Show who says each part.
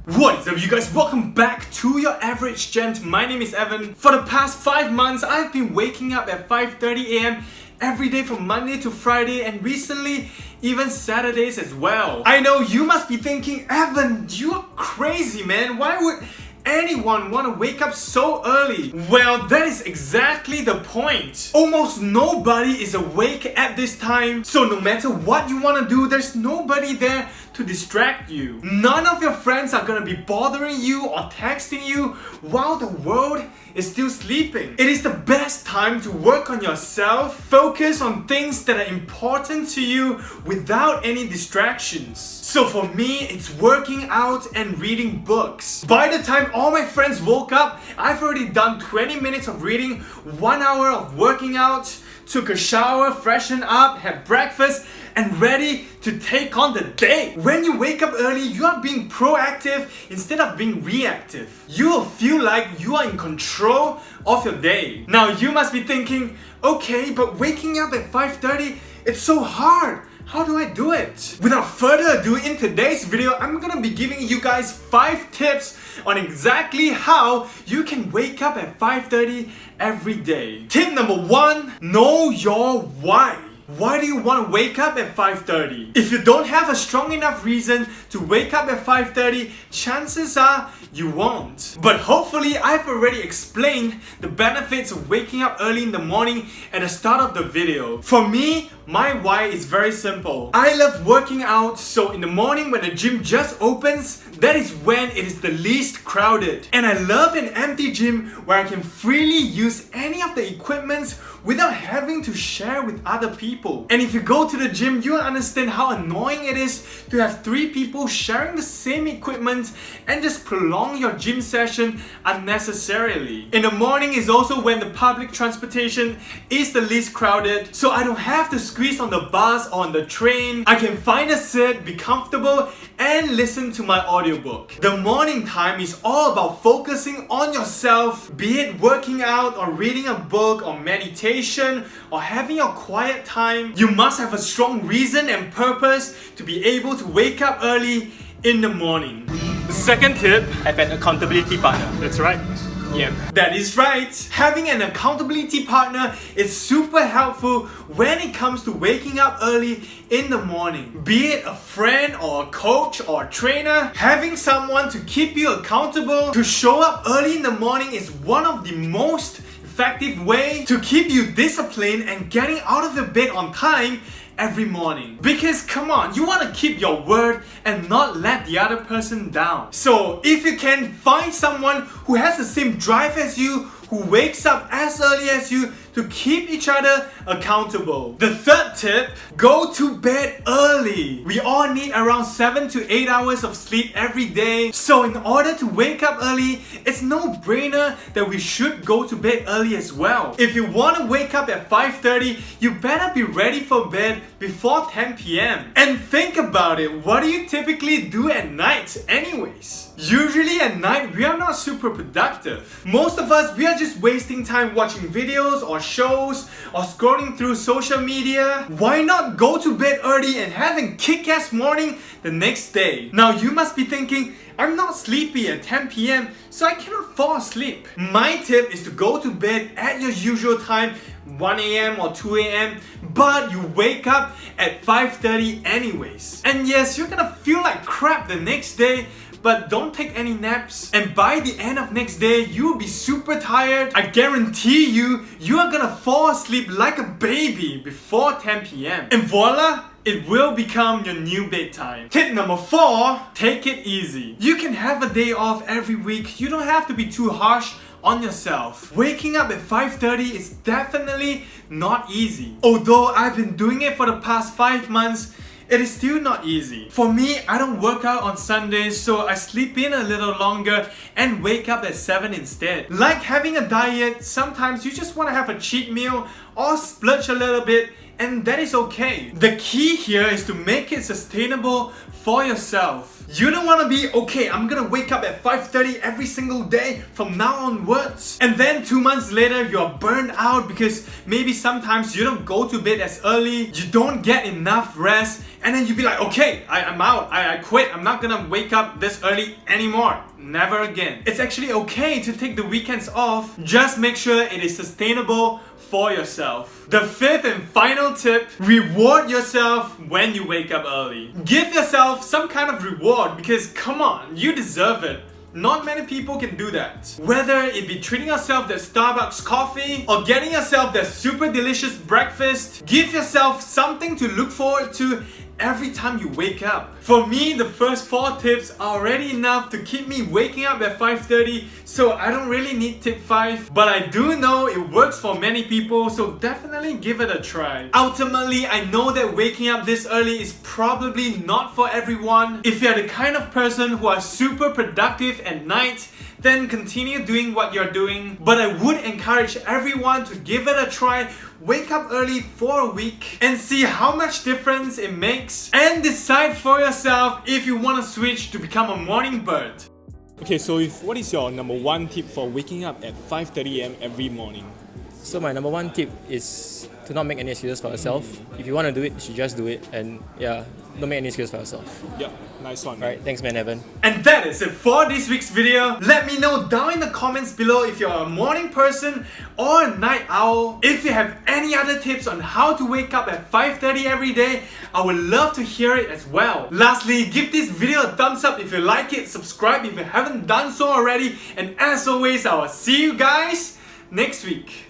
Speaker 1: What is up, you guys? Welcome back to Your Average Gent. My name is Evan. For the past 5 months, I've been waking up at 5:30 a.m. every day from Monday to Friday, and recently even Saturdays as well. I know you must be thinking, Evan, you're crazy, man. Why would anyone want to wake up so early? Well, that is exactly the point. Almost nobody is awake at this time, so no matter what you want to do, there's nobody there to distract you. None of your friends are gonna be bothering you or texting you while the world is still sleeping. It is the best time to work on yourself, focus on things that are important to you without any distractions. So for me, it's working out and reading books. By the time all my friends woke up, I've already done 20 minutes of reading, 1 hour of working out, took a shower, freshened up, had breakfast, and ready to take on the day. When you wake up early, you are being proactive instead of being reactive. You will feel like you are in control of your day. Now you must be thinking, okay, but waking up at 5:30, it's so hard. How do I do it? Without further ado, in today's video, I'm gonna be giving you guys 5 tips on exactly how you can wake up at 5:30 every day. Tip number 1, know your why. Why do you want to wake up at 5:30? If you don't have a strong enough reason to wake up at 5:30, chances are you won't. But hopefully I've already explained the benefits of waking up early in the morning at the start of the video. For me, my why is very simple. I love working out, so in the morning when the gym just opens, that is when it is the least crowded. And I love an empty gym where I can freely use any of the equipment without having to share with other people. And if you go to the gym, you'll understand how annoying it is to have 3 people sharing the same equipment and just prolong your gym session unnecessarily. In the morning is also when the public transportation is the least crowded, so I don't have to squeeze on the bus or on the train. I can find a seat, be comfortable, and listen to my audiobook. The morning time is all about focusing on yourself, be it working out or reading a book or meditation or having a quiet time. You must have a strong reason and purpose to be able to wake up early in the morning. The second tip, have an accountability partner. That's right. Yep, that is right. Having an accountability partner is super helpful when it comes to waking up early in the morning. Be it a friend or a coach or a trainer, having someone to keep you accountable to show up early in the morning is one of the most effective ways to keep you disciplined and getting out of your bed on time every morning. Because come on, you want to keep your word and not let the other person down. So if you can find someone who has the same drive as you, who wakes up as early as you, to keep each other accountable. The third tip, go to bed early. We all need around 7 to 8 hours of sleep every day. So in order to wake up early, it's no brainer that we should go to bed early as well. If you want to wake up at 5:30, you better be ready for bed before 10 p.m. And think about it, what do you typically do at night anyways? Usually at night, we are not super productive. Most of us, we are just wasting time watching videos or shows or scrolling through social media. Why not go to bed early and have a kick-ass morning the next day? Now you must be thinking, I'm not sleepy at 10 p.m. so I cannot fall asleep. My tip is to go to bed at your usual time, 1 a.m. or 2 a.m. but you wake up at 5:30 anyways. And yes, you're gonna feel like crap the next day, but don't take any naps. And by the end of next day, you'll be super tired. I guarantee you, you are gonna fall asleep like a baby before 10 p.m. And voila! It will become your new bedtime. Tip number 4, take it easy. You can have a day off every week. You don't have to be too harsh on yourself. Waking up at 5:30 is definitely not easy. Although I've been doing it for the past 5 months, it is still not easy. For me, I don't work out on Sundays, so I sleep in a little longer and wake up at 7 instead. Like having a diet, sometimes you just want to have a cheat meal or splurge a little bit, and that is okay. The key here is to make it sustainable for yourself. You don't want to be, okay, I'm gonna wake up at 5:30 every single day from now onwards. And then 2 months later, you're burned out because maybe sometimes you don't go to bed as early, you don't get enough rest, and then you be like, okay, I'm out, I quit, I'm not gonna wake up this early anymore. Never again. It's actually okay to take the weekends off, just make sure it is sustainable for yourself. The fifth and final tip, reward yourself when you wake up early. Give yourself some kind of reward because come on, you deserve it. Not many people can do that. Whether it be treating yourself that Starbucks coffee or getting yourself that super delicious breakfast, give yourself something to look forward to every time you wake up. For me, the first 4 tips are already enough to keep me waking up at 5:30, so I don't really need tip 5. But I do know it works for many people, so definitely give it a try. Ultimately, I know that waking up this early is probably not for everyone. If you're the kind of person who are super productive at night, then continue doing what you're doing. But I would encourage everyone to give it a try. Wake up early for a week and see how much difference it makes and decide for yourself if you want to switch to become a morning bird. Okay, so what is your number 1 tip for waking up at 5:30 a.m. every morning?
Speaker 2: So my number 1 tip is to not make any excuses for yourself. If you want to do it, you should just do it, and don't make any excuses for yourself.
Speaker 1: Yep, nice one.
Speaker 2: Alright, thanks man, Evan.
Speaker 1: And that is it for this week's video. Let me know down in the comments below if you're a morning person or a night owl. If you have any other tips on how to wake up at 5:30 every day, I would love to hear it as well. Lastly, give this video a thumbs up if you like it, subscribe if you haven't done so already, and as always, I will see you guys next week.